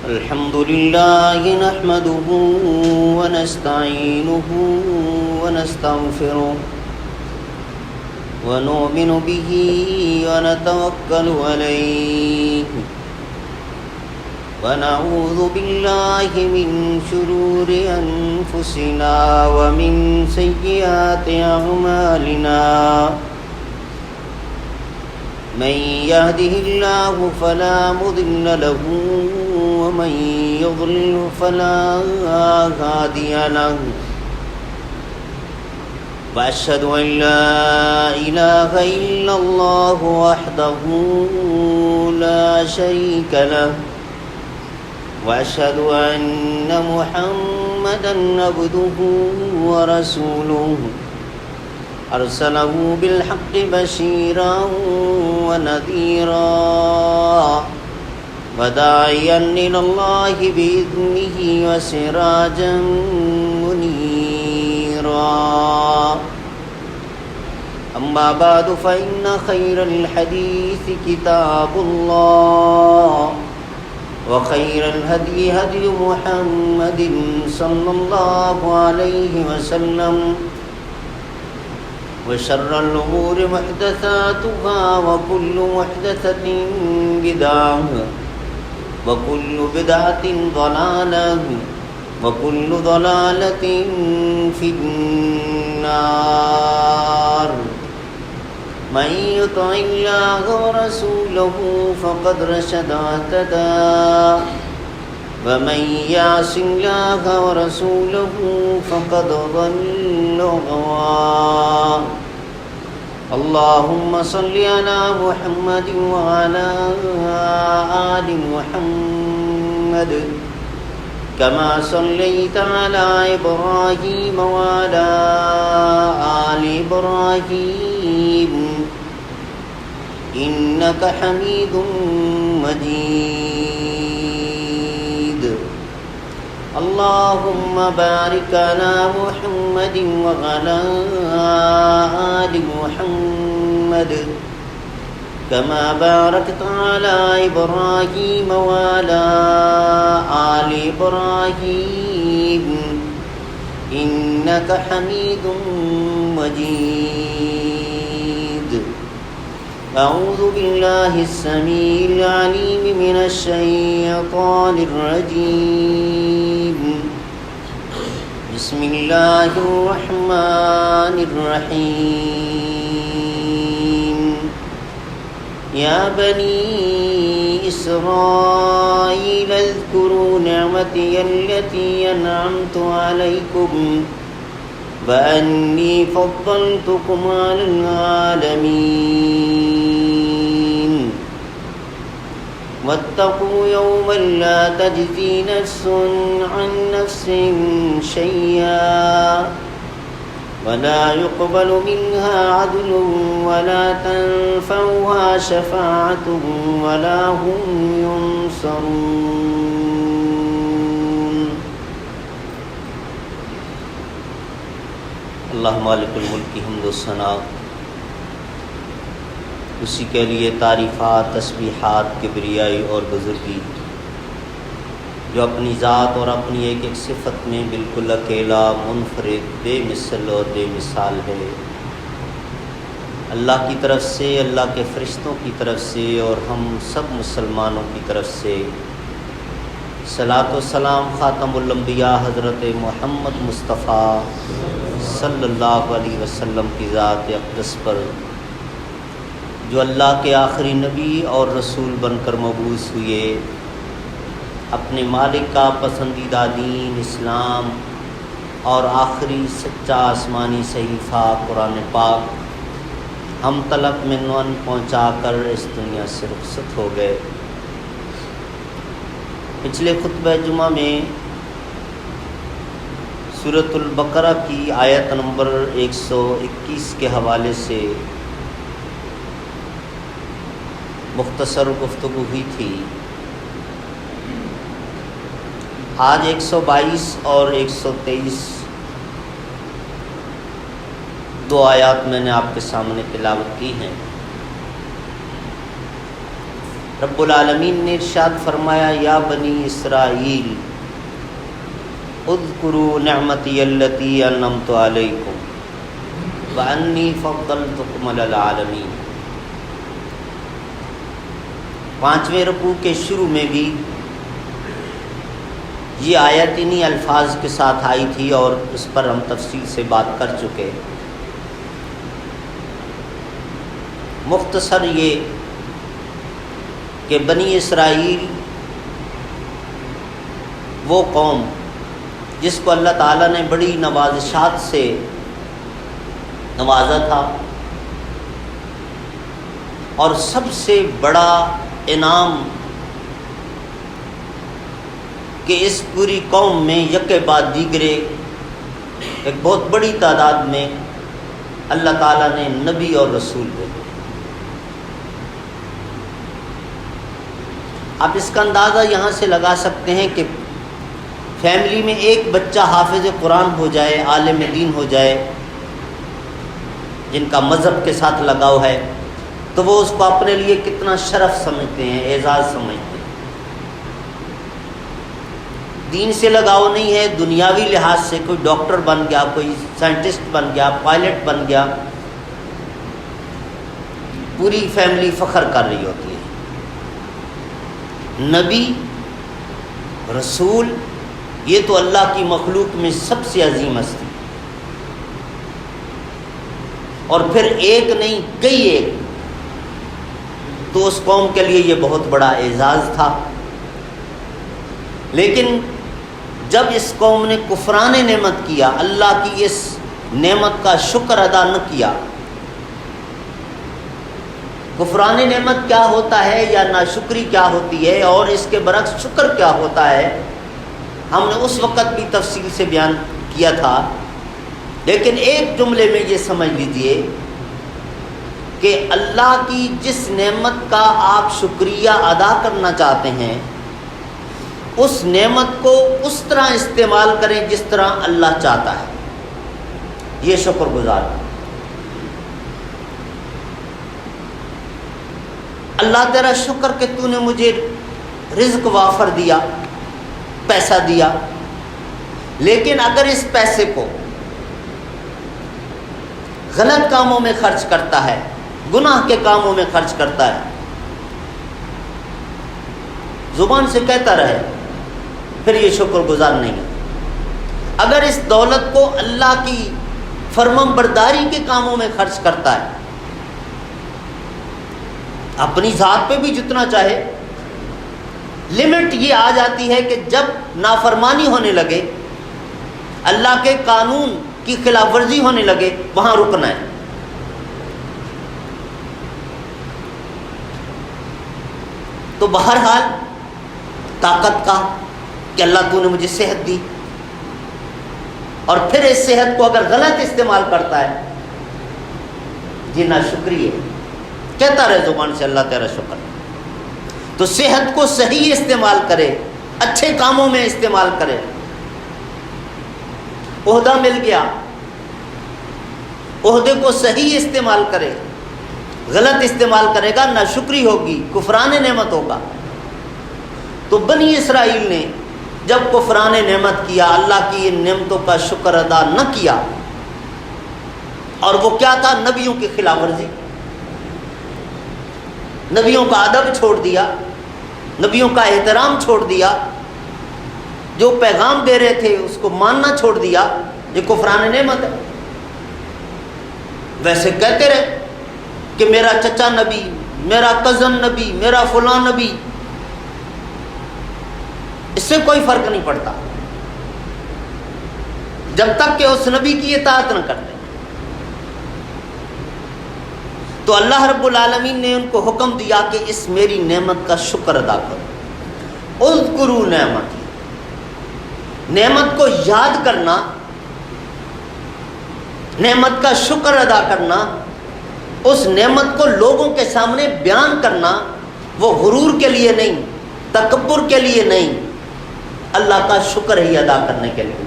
الحمد لله نحمده ونستعينه ونستغفره ونؤمن به ونتوكل عليه ونعوذ بالله من شرور أنفسنا ومن سيئات أعمالنا من يهده الله فلا مضل له ومن يضلل فلا هادي له وأشهد أن لا إله إلا الله وحده لا شريك له وأشهد أن محمدا عبده ورسوله أرسله بالحق بشيرا ونذيرا وداعيا إلى الله بإذنه وسراجا منيرا أما بعد فإن خير الحديث كتاب الله وخير الهدي هدي محمد صلى الله عليه وسلم وشر الأمور محدثاتها وكل محدثة بدعة وكل بدعة ضلالة وكل ضلالة في النار من يطع الله ورسوله فقد رشد واهتدى ومن يعص الله ورسوله فقد ضل ضلالا. اللهم صل على محمد وعلى آل محمد كما صليت على إبراهيم وعلى آل إبراهيم إنك حميد مجيد. اللهم بارك على محمد وعلى آل محمد كما باركت على إبراهيم وعلى آل إبراهيم إنك حميد مجيد. أعوذ بالله السميع العليم من الشيطان الرجيم. بسم الله الرحمن الرحيم. يا بني إسرائيل اذكروا نعمتي التي أنعمت عليكم وأني فضلتكم على العالمين. واتقوا يوما لا تجزي نفس عن نفس شيئا ولا يقبل منها عدل ولا تنفعها شفاعة ولا هم ينصرون. اللہ مالک الملک کی حمد و ثنا، اسی کے لیے تعریفات، تسبیحات، کبریائی اور بزرگی، جو اپنی ذات اور اپنی ایک ایک صفت میں بالکل اکیلا، منفرد، بے مثل اور بے مثال ہے. اللہ کی طرف سے، اللہ کے فرشتوں کی طرف سے اور ہم سب مسلمانوں کی طرف سے صلاۃ و سلام خاتم الانبیاء حضرت محمد مصطفیٰ صلی اللہ علیہ وسلم کی ذات اقدس پر، جو اللہ کے آخری نبی اور رسول بن کر مبعوث ہوئے، اپنے مالک کا پسندیدہ دین اسلام اور آخری سچا آسمانی صحیفہ قرآن پاک ہم تلک منون پہنچا کر اس دنیا سے رخصت ہو گئے. پچھلے خطبہ جمعہ میں سورۃ البقرہ کی آیت نمبر 121 کے حوالے سے مختصر گفتگو ہوئی تھی. آج 122 اور 123 دو آیات میں نے آپ کے سامنے تلاوت کی ہیں. رب العالمین نے ارشاد فرمایا، یا بنی اسرائیل اذکروا نعمتی التی انعمت علیکم وانی فضلتکم علی العالمین. 5ویں رکوع کے شروع میں بھی یہ آیت انہی الفاظ کے ساتھ آئی تھی اور اس پر ہم تفصیل سے بات کر چکے. مختصر یہ کہ بنی اسرائیل وہ قوم جس کو اللہ تعالیٰ نے بڑی نوازشات سے نوازا تھا، اور سب سے بڑا انعام کہ اس پوری قوم میں یکے بعد دیگرے ایک بہت بڑی تعداد میں اللہ تعالیٰ نے نبی اور رسول بھیجے. آپ اس کا اندازہ یہاں سے لگا سکتے ہیں کہ فیملی میں ایک بچہ حافظ قرآن ہو جائے، عالم دین ہو جائے، جن کا مذہب کے ساتھ لگاؤ ہے، تو وہ اس کو اپنے لیے کتنا شرف سمجھتے ہیں، اعزاز سمجھتے ہیں. دین سے لگاؤ نہیں ہے، دنیاوی لحاظ سے کوئی ڈاکٹر بن گیا، کوئی سائنٹسٹ بن گیا، پائلٹ بن گیا، پوری فیملی فخر کر رہی ہوتی ہے. نبی، رسول، یہ تو اللہ کی مخلوق میں سب سے عظیم ہستی، اور پھر ایک نہیں کئی ایک، تو اس قوم کے لیے یہ بہت بڑا اعزاز تھا. لیکن جب اس قوم نے کفران نعمت کیا، اللہ کی اس نعمت کا شکر ادا نہ کیا، کفران نعمت کیا ہوتا ہے یا ناشکری کیا ہوتی ہے اور اس کے برعکس شکر کیا ہوتا ہے، ہم نے اس وقت بھی تفصیل سے بیان کیا تھا، لیکن ایک جملے میں یہ سمجھ لیجئے کہ اللہ کی جس نعمت کا آپ شکریہ ادا کرنا چاہتے ہیں اس نعمت کو اس طرح استعمال کریں جس طرح اللہ چاہتا ہے، یہ شکر گزار۔ اللہ تیرا شکر کہ تو نے مجھے رزق وافر دیا، پیسہ دیا، لیکن اگر اس پیسے کو غلط کاموں میں خرچ کرتا ہے، گناہ کے کاموں میں خرچ کرتا ہے، زبان سے کہتا رہے، پھر یہ شکر گزار نہیں ہے۔ اگر اس دولت کو اللہ کی فرمان برداری کے کاموں میں خرچ کرتا ہے، اپنی ذات پہ بھی جتنا چاہے، لمٹ یہ آ جاتی ہے کہ جب نافرمانی ہونے لگے، اللہ کے قانون کی خلاف ورزی ہونے لگے، وہاں رکنا ہے۔ تو بہرحال طاقت کا کہ اللہ تو نے مجھے صحت دی، اور پھر اس صحت کو اگر غلط استعمال کرتا ہے، یہ ناشکری ہے، کہتا رہے زبان سے اللہ تیرا شکر۔ تو صحت کو صحیح استعمال کرے، اچھے کاموں میں استعمال کرے۔ عہدہ مل گیا، عہدے کو صحیح استعمال کرے، غلط استعمال کرے گا ناشکری ہوگی، کفران نعمت ہوگا۔ تو بنی اسرائیل نے جب کفران نعمت کیا، اللہ کی ان نعمتوں کا شکر ادا نہ کیا، اور وہ کیا تھا؟ نبیوں کی خلاف ورزی، نبیوں کا ادب چھوڑ دیا، نبیوں کا احترام چھوڑ دیا، جو پیغام دے رہے تھے اس کو ماننا چھوڑ دیا، یہ کفران نعمت ہے۔ ویسے کہتے رہے کہ میرا چچا نبی، میرا کزن نبی، میرا فلاں نبی، اس سے کوئی فرق نہیں پڑتا جب تک کہ اس نبی کی اطاعت نہ کرتے۔ تو اللہ رب العالمین نے ان کو حکم دیا کہ اس میری نعمت کا شکر ادا کرو۔ اذکروا نعمتی، نعمت کو یاد کرنا، نعمت کا شکر ادا کرنا، اس نعمت کو لوگوں کے سامنے بیان کرنا، وہ غرور کے لیے نہیں، تکبر کے لیے نہیں، اللہ کا شکر ہی ادا کرنے کے لیے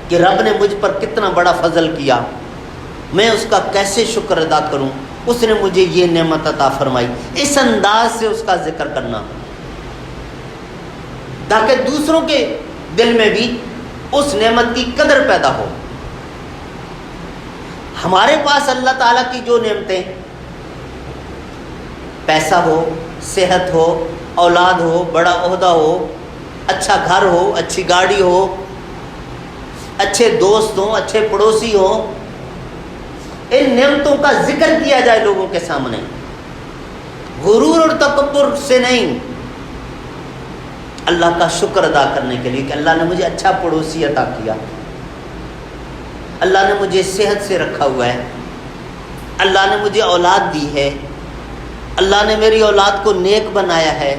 کہ رب نے مجھ پر کتنا بڑا فضل کیا، میں اس کا کیسے شکر ادا کروں، اس نے مجھے یہ نعمت عطا فرمائی۔ اس انداز سے اس کا ذکر کرنا تاکہ دوسروں کے دل میں بھی اس نعمت کی قدر پیدا ہو۔ ہمارے پاس اللہ تعالیٰ کی جو نعمتیں، پیسہ ہو، صحت ہو، اولاد ہو، بڑا عہدہ ہو، اچھا گھر ہو، اچھی گاڑی ہو، اچھے دوست ہوں، اچھے پڑوسی ہوں، ان نعمتوں کا ذکر کیا جائے لوگوں کے سامنے، غرور اور تکبر سے نہیں، اللہ کا شکر ادا کرنے کے لیے کہ اللہ نے مجھے اچھا پڑوسی عطا کیا، اللہ نے مجھے صحت سے رکھا ہوا ہے، اللہ نے مجھے اولاد دی ہے، اللہ نے میری اولاد کو نیک بنایا ہے،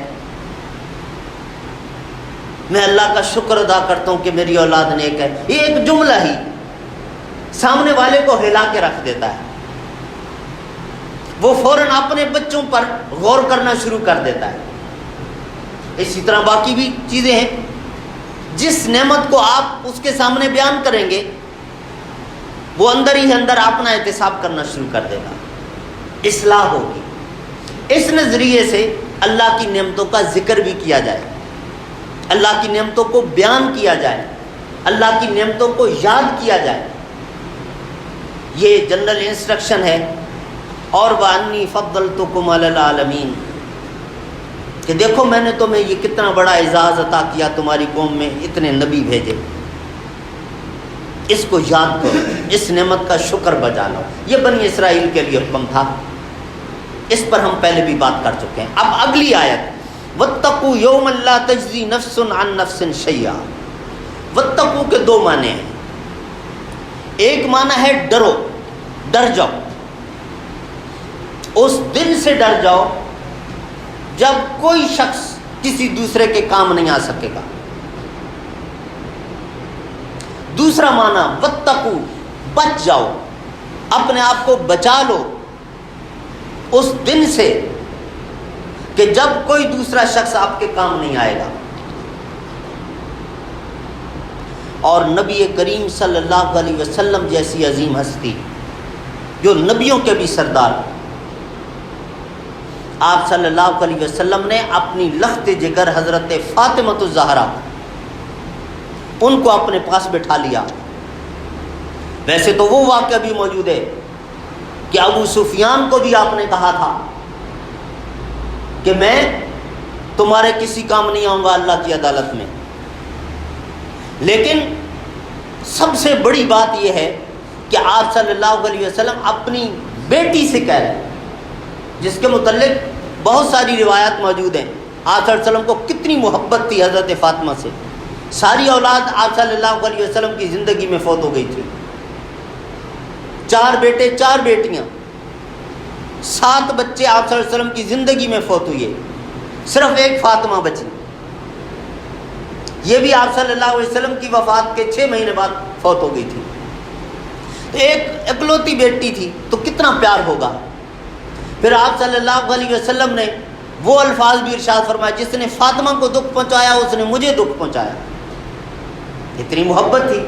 میں اللہ کا شکر ادا کرتا ہوں کہ میری اولاد نیک ہے۔ یہ ایک جملہ ہی سامنے والے کو ہلا کے رکھ دیتا ہے، وہ فوراً اپنے بچوں پر غور کرنا شروع کر دیتا ہے۔ اسی طرح باقی بھی چیزیں ہیں، جس نعمت کو آپ اس کے سامنے بیان کریں گے وہ اندر ہی اندر اپنا احتساب کرنا شروع کر دے گا، اصلاح ہوگی۔ اس نظریے سے اللہ کی نعمتوں کا ذکر بھی کیا جائے، اللہ کی نعمتوں کو بیان کیا جائے، اللہ کی نعمتوں کو یاد کیا جائے، یہ جنرل انسٹرکشن ہے۔ اور وَأَنِّي فَضَّلْتُكُمْ عَلَى الْعَالَمِينَ، کہ دیکھو میں نے تمہیں یہ کتنا بڑا اعزاز عطا کیا، تمہاری قوم میں اتنے نبی بھیجے، اس کو یاد کرو، اس نعمت کا شکر بجا لو۔ یہ بنی اسرائیل کے لیے حکم تھا، اس پر ہم پہلے بھی بات کر چکے ہیں۔ اب اگلی آیت واتقوا یوما لا تجزی نفس عن نفس شیئا. واتقوا کے دو معنی ہیں. ایک معنی ہے ڈرو، ڈر جاؤ، اس دن سے ڈر جاؤ جب کوئی شخص کسی دوسرے کے کام نہیں آ سکے گا. دوسرا معنی واتقوا، بچ جاؤ، اپنے آپ کو بچا لو اس دن سے کہ جب کوئی دوسرا شخص آپ کے کام نہیں آئے گا. اور نبی کریم صلی اللہ علیہ وسلم جیسی عظیم ہستی جو نبیوں کے بھی سردار، آپ صلی اللہ علیہ وسلم نے اپنی لخت جگر حضرت فاطمہ الزہرا ان کو اپنے پاس بٹھا لیا. ویسے تو وہ واقعہ بھی موجود ہے کہ ابو سفیان کو بھی آپ نے کہا تھا کہ میں تمہارے کسی کام نہیں آؤں گا اللہ کی عدالت میں. لیکن سب سے بڑی بات یہ ہے کہ آپ صلی اللہ علیہ وسلم اپنی بیٹی سے کہہ رہے ہیں، جس کے متعلق بہت ساری روایات موجود ہیں. آپ صلی اللہ علیہ وسلم کو کتنی محبت تھی حضرت فاطمہ سے. ساری اولاد آپ صلی اللہ علیہ وسلم کی زندگی میں فوت ہو گئی تھی. 4 بیٹے 4 بیٹیاں، 7 بچے آپ صلی اللہ علیہ وسلم کی زندگی میں فوت ہوئے، صرف ایک فاطمہ بچی. یہ بھی آپ صلی اللہ علیہ وسلم کی وفات کے 6 مہینے بعد فوت ہو گئی تھی. تو ایک اکلوتی بیٹی تھی تو کتنا پیار ہوگا. پھر آپ صلی اللہ علیہ وسلم نے وہ الفاظ بھی ارشاد فرمایا، جس نے فاطمہ کو دکھ پہنچایا اس نے مجھے دکھ پہنچایا. اتنی محبت تھی.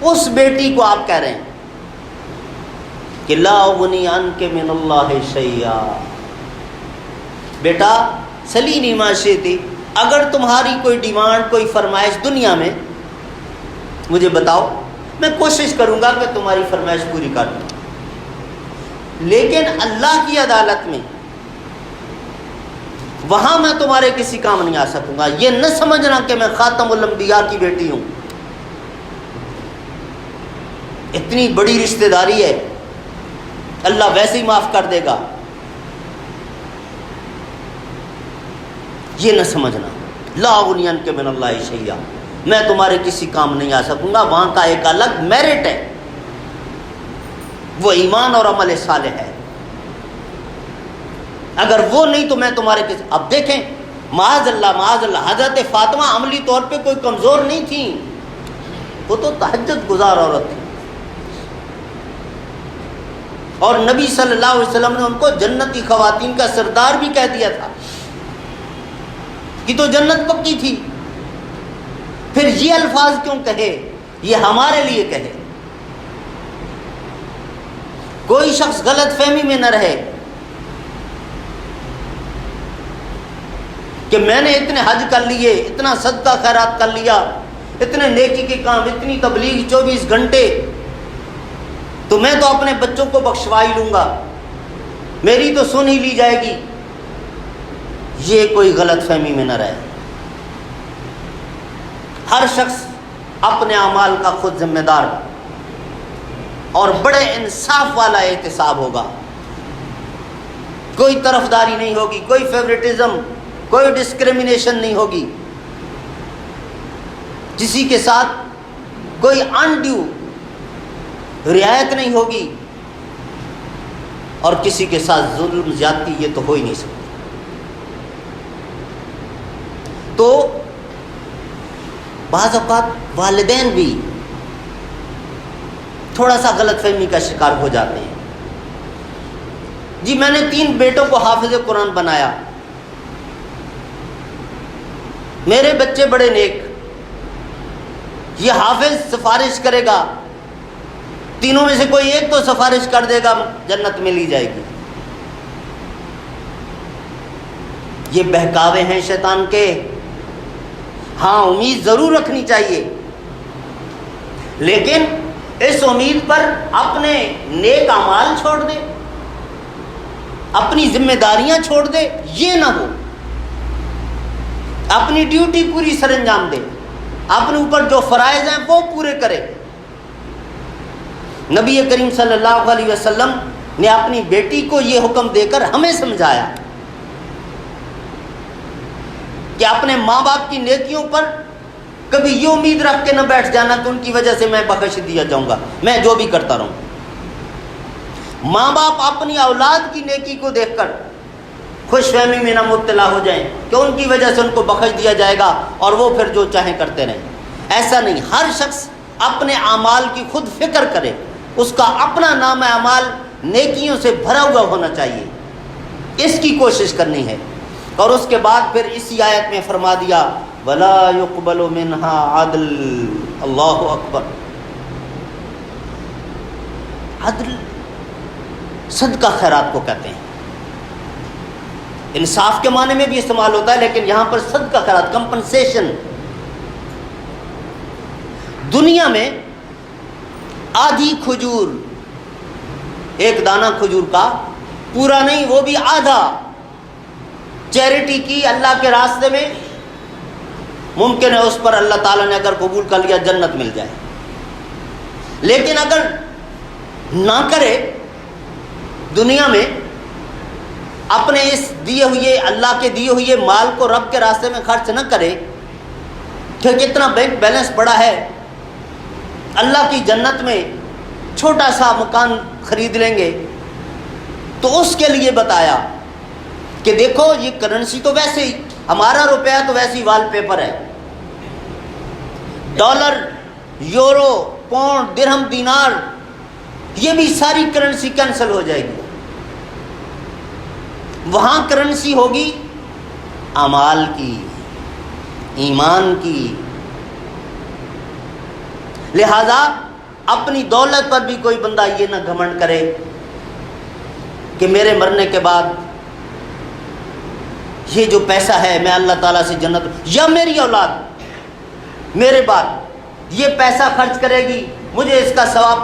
اس بیٹی کو آپ کہہ رہے ہیں کہ لا اغنی عنک من اللہ شیئا، بیٹا سلینی ما شئتی، اگر تمہاری کوئی ڈیمانڈ، کوئی فرمائش دنیا میں مجھے بتاؤ، میں کوشش کروں گا کہ تمہاری فرمائش پوری کر دوں. لیکن اللہ کی عدالت میں وہاں میں تمہارے کسی کام نہیں آ سکوں گا. یہ نہ سمجھنا کہ میں خاتم الانبیاء کی بیٹی ہوں. اتنی بڑی رشتہ داری ہے، اللہ ویسے ہی معاف کر دے گا، یہ نہ سمجھنا. لا اغنی عنک من اللہ شیئا، میں تمہارے کسی کام نہیں آ سکوں گا. وہاں کا ایک الگ میرٹ ہے، وہ ایمان اور عمل صالح ہے. اگر وہ نہیں تو میں تمہارے کسی. اب دیکھیں معاذ اللہ، حضرت فاطمہ عملی طور پہ کوئی کمزور نہیں تھی، وہ تو تہجد گزار عورت تھی. اور نبی صلی اللہ علیہ وسلم نے ان کو جنتی خواتین کا سردار بھی کہہ دیا تھا کہ تو جنت پکی تھی. پھر یہ الفاظ کیوں کہے؟ یہ ہمارے لیے کہے، کوئی شخص غلط فہمی میں نہ رہے کہ میں نے اتنے حج کر لیے، اتنا صدقہ خیرات کر لیا، اتنے نیکی کے کام، اتنی تبلیغ 24 گھنٹے، تو میں تو اپنے بچوں کو بخشوا ہی لوں گا، میری تو سن ہی لی جائے گی. یہ کوئی غلط فہمی میں نہ رہے. ہر شخص اپنے اعمال کا خود ذمہ دار اور بڑے انصاف والا احتساب ہوگا. کوئی طرفداری نہیں ہوگی، کوئی فیورٹزم، کوئی ڈسکریمنیشن نہیں ہوگی، کسی کے ساتھ کوئی انڈیو رعایت نہیں ہوگی، اور کسی کے ساتھ ظلم زیادتی یہ تو ہو ہی نہیں سکتی. تو بعض اوقات والدین بھی تھوڑا سا غلط فہمی کا شکار ہو جاتے ہیں. جی میں نے 3 بیٹوں کو حافظ قرآن بنایا، میرے بچے بڑے نیک، یہ حافظ سفارش کرے گا، تینوں میں سے کوئی ایک تو سفارش کر دے گا، جنت میں لی جائے گی. یہ بہکاوے ہیں شیطان کے. ہاں امید ضرور رکھنی چاہیے، لیکن اس امید پر اپنے نیک اعمال چھوڑ دے، اپنی ذمہ داریاں چھوڑ دے، یہ نہ ہو. اپنی ڈیوٹی پوری سر انجام دے، اپنے اوپر جو فرائض ہیں وہ پورے کرے. نبی کریم صلی اللہ علیہ وسلم نے اپنی بیٹی کو یہ حکم دے کر ہمیں سمجھایا کہ اپنے ماں باپ کی نیکیوں پر کبھی یہ امید رکھ کے نہ بیٹھ جانا کہ ان کی وجہ سے میں بخش دیا جاؤں گا، میں جو بھی کرتا رہوں۔ ماں باپ اپنی اولاد کی نیکی کو دیکھ کر خوش فہمی میں نہ مبتلا ہو جائیں کہ ان کی وجہ سے ان کو بخش دیا جائے گا اور وہ پھر جو چاہیں کرتے رہیں۔ ایسا نہیں، ہر شخص اپنے اعمال کی خود فکر کرے، اس کا اپنا نام اعمال نیکیوں سے بھرا ہوا ہونا چاہیے، اس کی کوشش کرنی ہے۔ اور اس کے بعد پھر اسی آیت میں فرما دیا وَلَا يُقْبَلُ مِنْهَا عَدْلٌ، اللہ اکبر۔ عدل صدقہ خیرات کو کہتے ہیں، انصاف کے معنی میں بھی استعمال ہوتا ہے، لیکن یہاں پر صدقہ خیرات، کمپنسیشن۔ دنیا میں آدھی کھجور، ایک دانہ کھجور کا پورا نہیں، وہ بھی آدھا، چیریٹی کی اللہ کے راستے میں، ممکن ہے اس پر اللہ تعالیٰ نے اگر قبول کر لیا جنت مل جائے۔ لیکن اگر نہ کرے، دنیا میں اپنے اس دیے ہوئے اللہ کے دیے ہوئے مال کو رب کے راستے میں خرچ نہ کرے، کہ کتنا بینک بیلنس بڑا ہے، اللہ کی جنت میں چھوٹا سا مکان خرید لیں گے، تو اس کے لیے بتایا کہ دیکھو یہ کرنسی تو ویسے ہی، ہمارا روپیہ تو ویسے ہی وال پیپر ہے، ڈالر، یورو، پاؤنڈ، درہم، دینار، یہ بھی ساری کرنسی کینسل ہو جائے گی۔ وہاں کرنسی ہوگی اعمال کی، ایمان کی۔ لہذا اپنی دولت پر بھی کوئی بندہ یہ نہ گھمنڈ کرے کہ میرے مرنے کے بعد یہ جو پیسہ ہے میں اللہ تعالیٰ سے جنت، یا میری اولاد میرے بعد یہ پیسہ خرچ کرے گی مجھے اس کا ثواب۔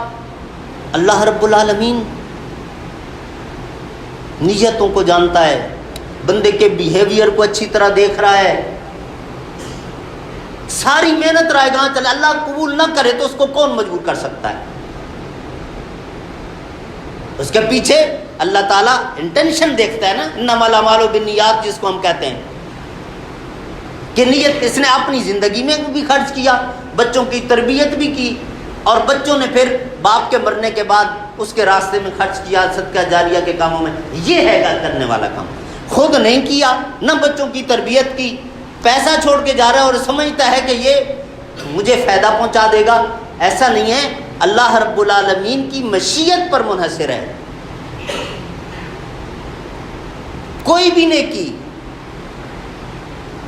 اللہ رب العالمین نیتوں کو جانتا ہے، بندے کے بیہیویئر کو اچھی طرح دیکھ رہا ہے، ساری محنت رائے گاں چلے، اللہ قبول نہ کرے تو اس کو کون مجبور کر سکتا ہے؟ اس کے پیچھے اللہ تعالیٰ انٹینشن دیکھتا ہے نا، انما الاعمال بالنیات جس کو ہم کہتے ہیں، کہ نیت اس نے اپنی زندگی میں بھی خرچ کیا، بچوں کی تربیت بھی کی، اور بچوں نے پھر باپ کے مرنے کے بعد اس کے راستے میں خرچ کیا صدقہ جاریہ کے کاموں میں۔ یہ ہے گا کرنے والا کام، خود نہیں کیا، نہ بچوں کی تربیت کی، پیسہ چھوڑ کے جا رہا ہے اور سمجھتا ہے کہ یہ مجھے فائدہ پہنچا دے گا۔ ایسا نہیں ہے، اللہ رب العالمین کی مشیت پر منحصر ہے۔ کوئی بھی نیکی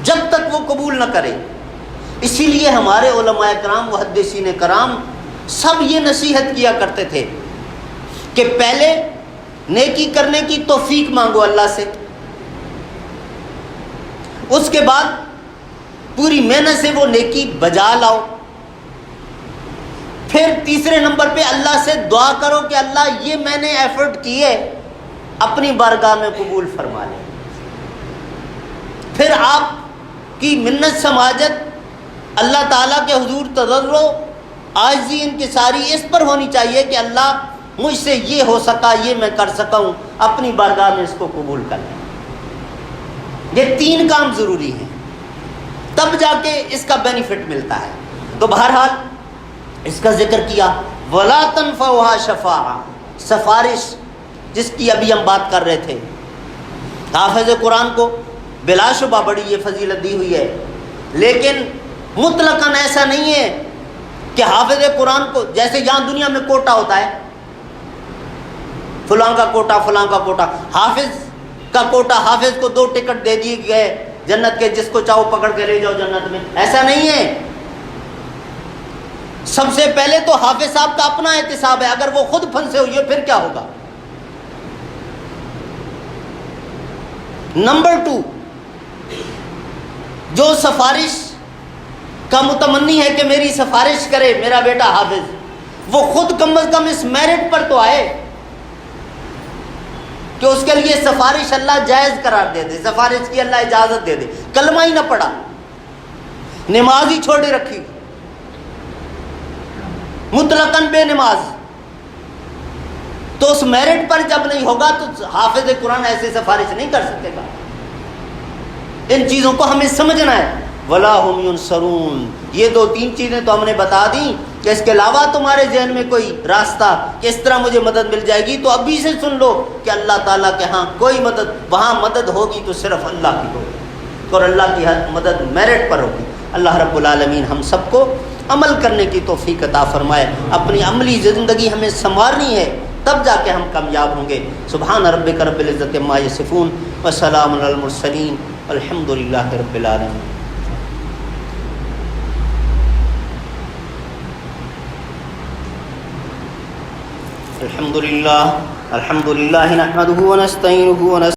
جب تک وہ قبول نہ کرے، اسی لیے ہمارے علماء کرام محدثین کرام سب یہ نصیحت کیا کرتے تھے کہ پہلے نیکی کرنے کی توفیق مانگو اللہ سے، اس کے بعد پوری محنت سے وہ نیکی بجا لاؤ، پھر تیسرے نمبر پہ اللہ سے دعا کرو کہ اللہ یہ میں نے ایفرٹ کی ہے اپنی بارگاہ میں قبول فرما لے۔ پھر آپ کی منت سماجت اللہ تعالیٰ کے حضور تضرع، عاجزی، انکساری اس پر ہونی چاہیے کہ اللہ مجھ سے یہ ہو سکا، یہ میں کر سکا ہوں، اپنی بارگاہ میں اس کو قبول کر لیں۔ یہ تین کام ضروری ہیں، تب جا کے اس کا بینیفٹ ملتا ہے۔ تو بہرحال اس کا ذکر کیا، وَلَا تَنْفَعُهَا شَفَاعَةٌ، سفارش جس کی ابھی ہم بات کر رہے تھے۔ حافظ قرآن کو بلا شبہ بڑی یہ فضیلت دی ہوئی ہے، لیکن مطلقاً ایسا نہیں ہے کہ حافظ قرآن کو، جیسے یہاں دنیا میں کوٹا ہوتا ہے، فلاں کا کوٹا، فلاں کا کوٹا، حافظ کا کوٹا، حافظ کو 2 ٹکٹ دے دیے گئے جنت کے، جس کو چاہو پکڑ کے لے جاؤ جنت میں، ایسا نہیں ہے۔ سب سے پہلے تو حافظ صاحب کا اپنا احتساب ہے، اگر وہ خود پھنسے ہوئے پھر کیا ہوگا۔ نمبر 2، جو سفارش کا متمنی ہے کہ میری سفارش کرے میرا بیٹا حافظ، وہ خود کم از کم اس میرٹ پر تو آئے کہ اس کے لیے سفارش اللہ جائز قرار دے دے، سفارش کی اللہ اجازت دے دے، کلمہ ہی نہ پڑھا، نماز ہی چھوڑے رکھی، مطلقاً بے نماز، تو اس میرٹ پر جب نہیں ہوگا تو حافظ قرآن ایسے سفارش نہیں کر سکے گا۔ ان چیزوں کو ہمیں سمجھنا ہے. ولا هم ينصرون. یہ دو تین چیزیں تو ہم نے بتا دیں کہ اس کے علاوہ تمہارے ذہن میں کوئی راستہ کہ اس طرح مجھے مدد مل جائے گی تو ابھی سے سن لو کہ اللہ تعالیٰ کے ہاں کوئی مدد، وہاں مدد ہوگی تو صرف اللہ کی ہوگی اور اللہ کی مدد میرٹ پر ہوگی. اللہ رب العالمین ہم سب کو عمل کرنے کی توفیق عطا فرمائے. اپنی عملی زندگی ہمیں سنوارنی ہے، تب جا کے ہم کامیاب ہوں گے. سبحان ربک رب العزت عما یصفون وسلام علی المرسلین والحمد للہ رب العالمین. الحمد للہ نحمده ونستعینه